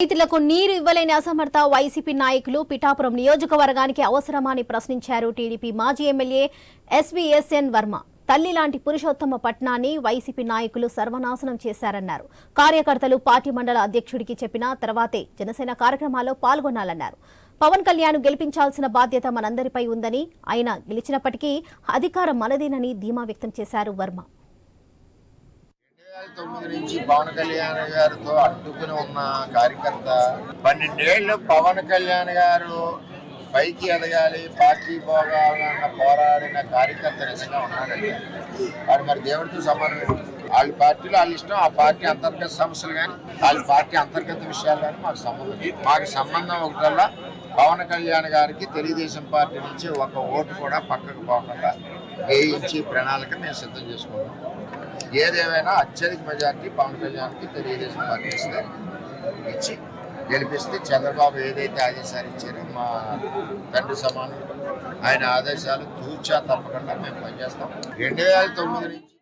రైతులకు నీరు ఇవ్వలేని అసమర్థ వైసీపీ నాయకులు పిఠాపురం నియోజకవర్గానికి అవసరమని ప్రశ్నించారు టీడీపీ మాజీ ఎమ్మెల్యే ఎస్వీఎస్ఎన్ వర్మ. తల్లి లాంటి పురుషోత్తమ పట్నాన్ని వైసీపీ నాయకులు సర్వనాశనం చేశారన్నారు. కార్యకర్తలు పార్టీ మండల అధ్యక్షుడికి చెప్పిన తర్వాతే జనసేన కార్యక్రమాల్లో పాల్గొనాలన్నారు. పవన్ కళ్యాణ్ గెలిపించాల్సిన బాధ్యత మనందరిపై ఉందని, ఆయన గెలిచినప్పటికీ అధికారం మనదేనని ధీమా వ్యక్తం చేశారు వర్మ. 2009 నుంచి పవన్ కళ్యాణ్ గారితో అడ్డుకుని ఉన్న కార్యకర్త 12 ఏళ్ళు పవన్ కళ్యాణ్ గారు పైకి ఎదగాలి, పార్టీ పోగాలన్న పోరాడిన కార్యకర్త నిజంగా ఉన్నాడండి. వాడు మరి దేవుడితో సమానం. వాళ్ళ పార్టీలో వాళ్ళ ఇష్టం, ఆ పార్టీ అంతర్గత సమస్యలు కానీ వాళ్ళ పార్టీ అంతర్గత విషయాలు కానీ మాకు సంబంధం ఒకటల్లా పవన్ కళ్యాణ్ గారికి తెలుగుదేశం పార్టీ నుంచి ఒక ఓటు కూడా పక్కకు పోకుండా వేయించి ప్రణాళిక మేము సిద్ధం చేసుకుంటాం. ఏదేమైనా అత్యధిక మెజార్టీ పవన్ కళ్యాణ్కి తెలుగుదేశం పార్టీ ఇచ్చి గెలిపిస్తే చంద్రబాబు ఏదైతే ఆదేశాలు ఇచ్చారో మా తండ్రి సమానం ఆయన ఆదేశాలు తూచా తప్పకుండా మేము పనిచేస్తాం. 2009 నుంచి